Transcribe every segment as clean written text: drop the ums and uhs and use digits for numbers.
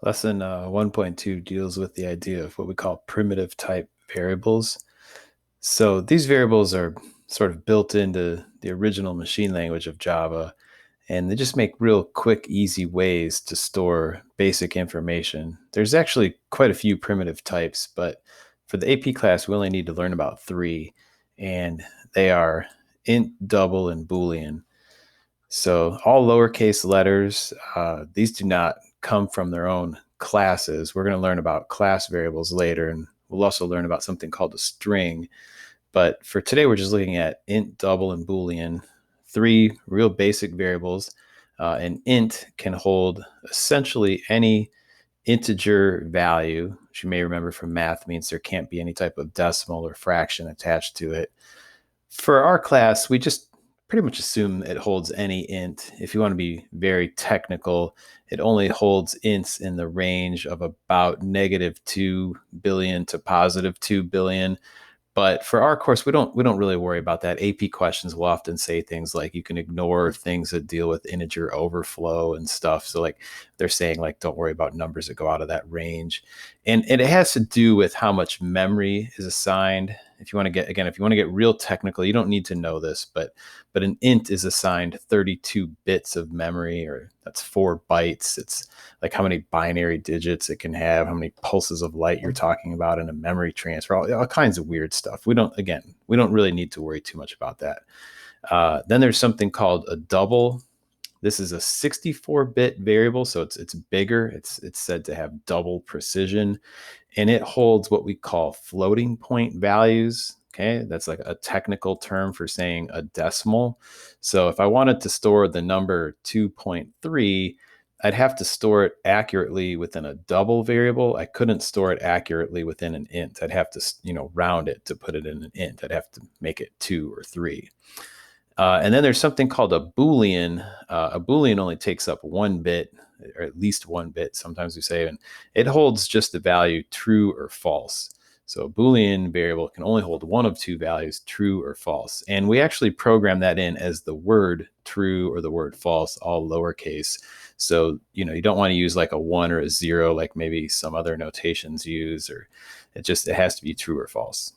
Lesson 1.2 deals with the idea of what we call primitive type variables. So these variables are sort of built into the original machine language of Java, and they just make real quick, easy ways to store basic information. There's actually quite a few primitive types, but for the AP class, we only need to learn about three, and they are int, double, and boolean. So all lowercase letters, these do not come from their own classes. We're going to learn about class variables later, and we'll also learn about something called a string. But for today, we're just looking at int, double, and boolean, three real basic variables. An int can hold essentially any integer value, which you may remember from math means there can't be any type of decimal or fraction attached to it. For our class, we just pretty much assume it holds any int. If you want to be very technical, it only holds ints in the range of about -2 billion to +2 billion. But for our course, we don't really worry about that. AP questions will often say things like you can ignore things that deal with integer overflow and stuff. So like they're saying like don't worry about numbers that go out of that range. And it has to do with how much memory is assigned. If you want to get again, if you want to get real technical, you don't need to know this, but an int is assigned 32 bits of memory, or that's 4 bytes. It's like how many binary digits it can have, how many pulses of light you're talking about in a memory transfer, all kinds of weird stuff. We don't really need to worry too much about that. Then there's something called a double. This is a 64-bit variable, so it's bigger. It's said to have double precision, and it holds what we call floating point values. Okay, that's like a technical term for saying a decimal. So if I wanted to store the number 2.3, I'd have to store it accurately within a double variable. I couldn't store it accurately within an int. I'd have to, round it to put it in an int. I'd have to make it 2 or 3. And then there's something called a boolean. A boolean only takes up 1 bit, or at least 1 bit, sometimes we say, and it holds just the value true or false. So a boolean variable can only hold one of two values, true or false. And we actually program that in as the word true or the word false, all lowercase. So, you don't want to use like a 1 or a 0 like maybe some other notations use, or it has to be true or false.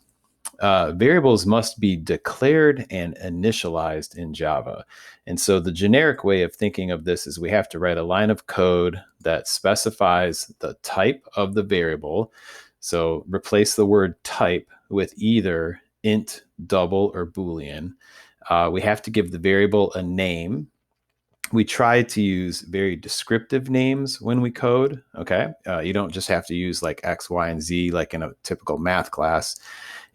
Variables must be declared and initialized in Java. And so the generic way of thinking of this is we have to write a line of code that specifies the type of the variable. So replace the word type with either int, double, or boolean. We have to give the variable a name. We try to use very descriptive names when we code. Okay. You don't just have to use like X, Y, and Z like in a typical math class.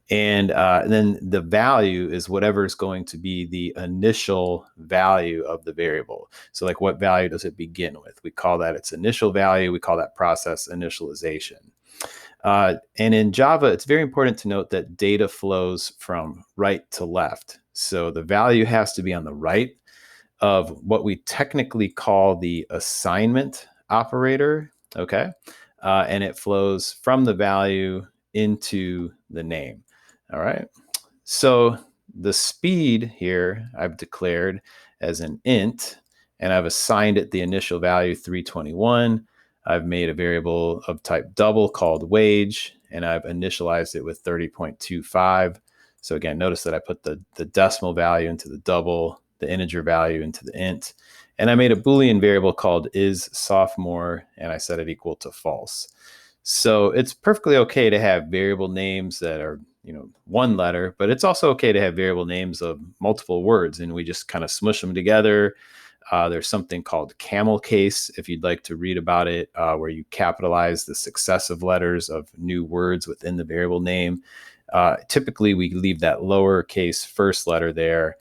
And then the value is whatever is going to be the initial value of the variable. So like what value does it begin with? We call that its initial value. We call that process initialization. And in Java, it's very important to note that data flows from right to left. So the value has to be on the right of what we technically call the assignment operator. Okay. And it flows from the value into the name. All right. So the speed here I've declared as an int, and I've assigned it the initial value 321. I've made a variable of type double called wage, and I've initialized it with 30.25. So again, notice that I put the decimal value into the double, the integer value into the int, and I made a Boolean variable called is sophomore, and I set it equal to false. So it's perfectly okay to have variable names that are, one letter, but it's also okay to have variable names of multiple words, and we just kind of smush them together. There's something called camel case, if you'd like to read about it, where you capitalize the successive letters of new words within the variable name. Typically, we leave that lowercase first letter there.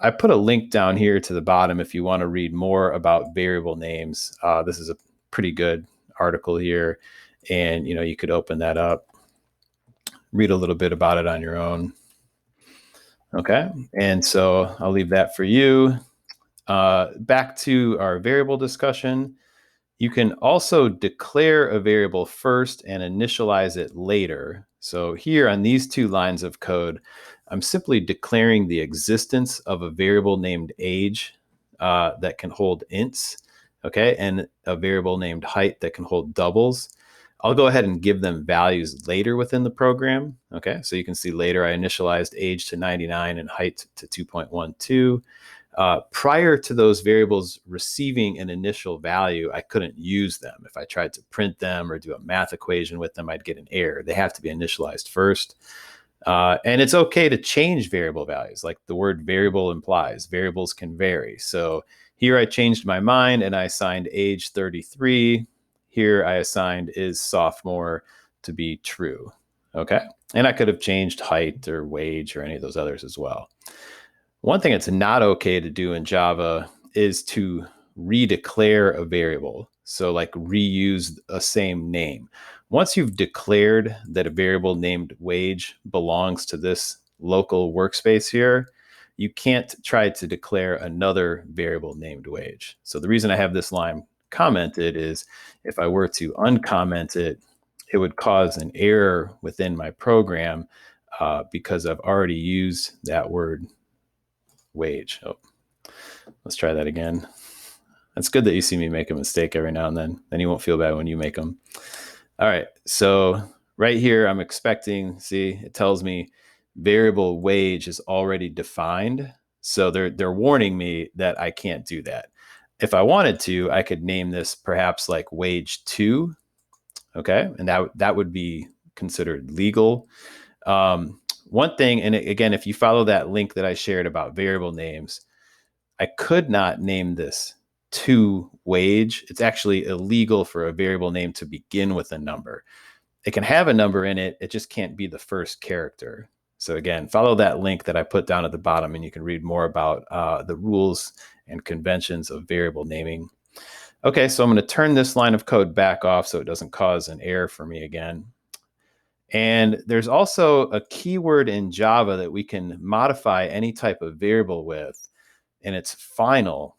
I put a link down here to the bottom if you want to read more about variable names. This is a pretty good article here, and you could open that up, read a little bit about it on your own. Okay, and so I'll leave that for you. Back to our variable discussion. You can also declare a variable first and initialize it later. So here on these two lines of code, I'm simply declaring the existence of a variable named age that can hold ints. okay, and a variable named height that can hold doubles. I'll go ahead and give them values later within the program. Okay, so you can see later I initialized age to 99 and height to 2.12. Prior to those variables receiving an initial value, I couldn't use them. If I tried to print them or do a math equation with them, I'd get an error. They have to be initialized first. And it's okay to change variable values, like the word variable implies. Variables can vary. So here I changed my mind and I assigned age 33. Here I assigned is sophomore to be true. Okay. And I could have changed height or wage or any of those others as well. One thing that's not okay to do in Java is to redeclare a variable. So like reuse a same name. Once you've declared that a variable named wage belongs to this local workspace here, you can't try to declare another variable named wage. So the reason I have this line commented is if I were to uncomment it, it would cause an error within my program because I've already used that word wage. Oh, let's try that again. That's good that you see me make a mistake every now and then. Then you won't feel bad when you make them. All right. So right here, I'm expecting, see, it tells me variable wage is already defined. So they're warning me that I can't do that. If I wanted to, I could name this perhaps like wage 2. Okay. And that would be considered legal. One thing, and again, if you follow that link that I shared about variable names, I could not name this to wage. It's actually illegal for a variable name to begin with a number. It can have a number in it. It just can't be the first character. So again, follow that link that I put down at the bottom and you can read more about the rules and conventions of variable naming. Okay, so I'm going to turn this line of code back off so it doesn't cause an error for me again. And there's also a keyword in Java that we can modify any type of variable with, and it's final.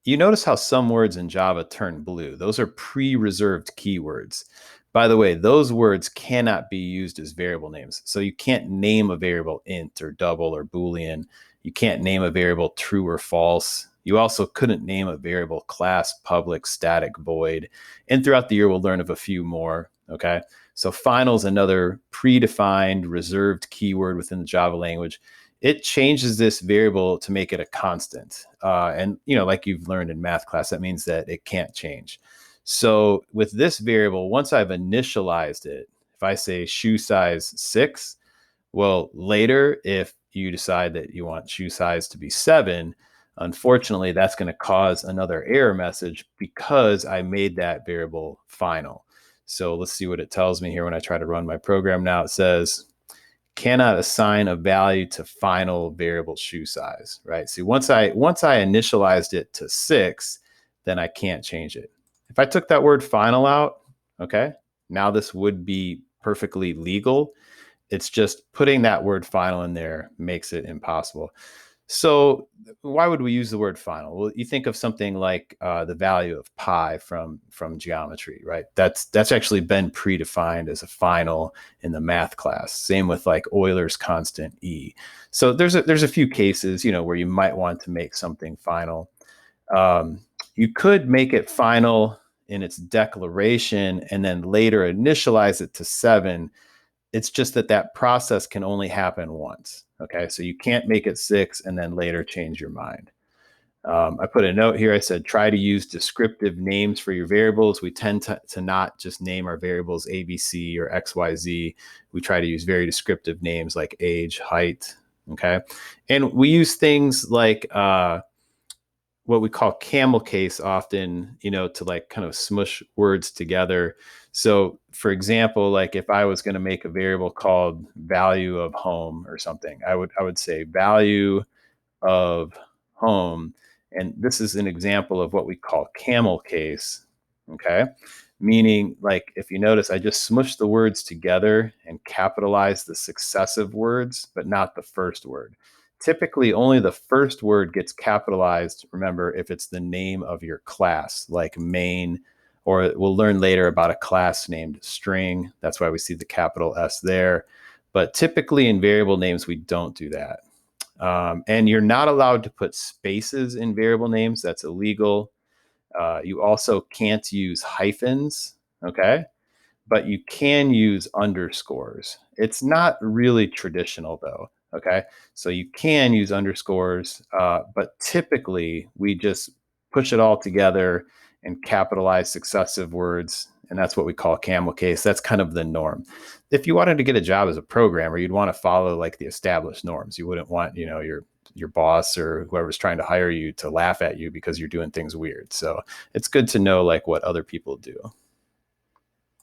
You notice how some words in Java turn blue. Those are pre-reserved keywords. By the way, those words cannot be used as variable names. So you can't name a variable int or double or boolean. You can't name a variable true or false. You also couldn't name a variable class, public, static, void. And throughout the year, we'll learn of a few more. Okay. So final is another predefined reserved keyword within the Java language. It changes this variable to make it a constant. And, like you've learned in math class, that means that it can't change. So with this variable, once I've initialized it, if I say shoe size 6, well, later, if you decide that you want shoe size to be 7, unfortunately, that's going to cause another error message because I made that variable final. So let's see what it tells me here when I try to run my program now. It says, cannot assign a value to final variable shoe size, right? See, once I initialized it to 6, then I can't change it. If I took that word final out, okay, now this would be perfectly legal. It's just putting that word final in there makes it impossible. So why would we use the word final? Well, you think of something like the value of pi from geometry, right? That's actually been predefined as a final in the math class. Same with like Euler's constant E. So there's a few cases, where you might want to make something final. You could make it final in its declaration and then later initialize it to 7. It's just that process can only happen once. Okay, so you can't make it 6 and then later change your mind. I put a note here. I said, try to use descriptive names for your variables. We tend to not just name our variables ABC or XYZ. We try to use very descriptive names like age, height. Okay, and we use things like what we call camel case often, to like kind of smush words together. So for example, like if I was going to make a variable called value of home or something, I would say value of home. And this is an example of what we call camel case. Okay. Meaning, like, if you notice, I just smushed the words together and capitalized the successive words, but not the first word. Typically, only the first word gets capitalized, remember, if it's the name of your class, like main, or we'll learn later about a class named string. That's why we see the capital S there. But typically in variable names, we don't do that. And you're not allowed to put spaces in variable names. That's illegal. You also can't use hyphens, okay? But you can use underscores. It's not really traditional though. Okay. So you can use underscores, but typically we just push it all together and capitalize successive words. And that's what we call camel case. That's kind of the norm. If you wanted to get a job as a programmer, you'd want to follow like the established norms. You wouldn't want, your boss or whoever's trying to hire you to laugh at you because you're doing things weird. So it's good to know like what other people do.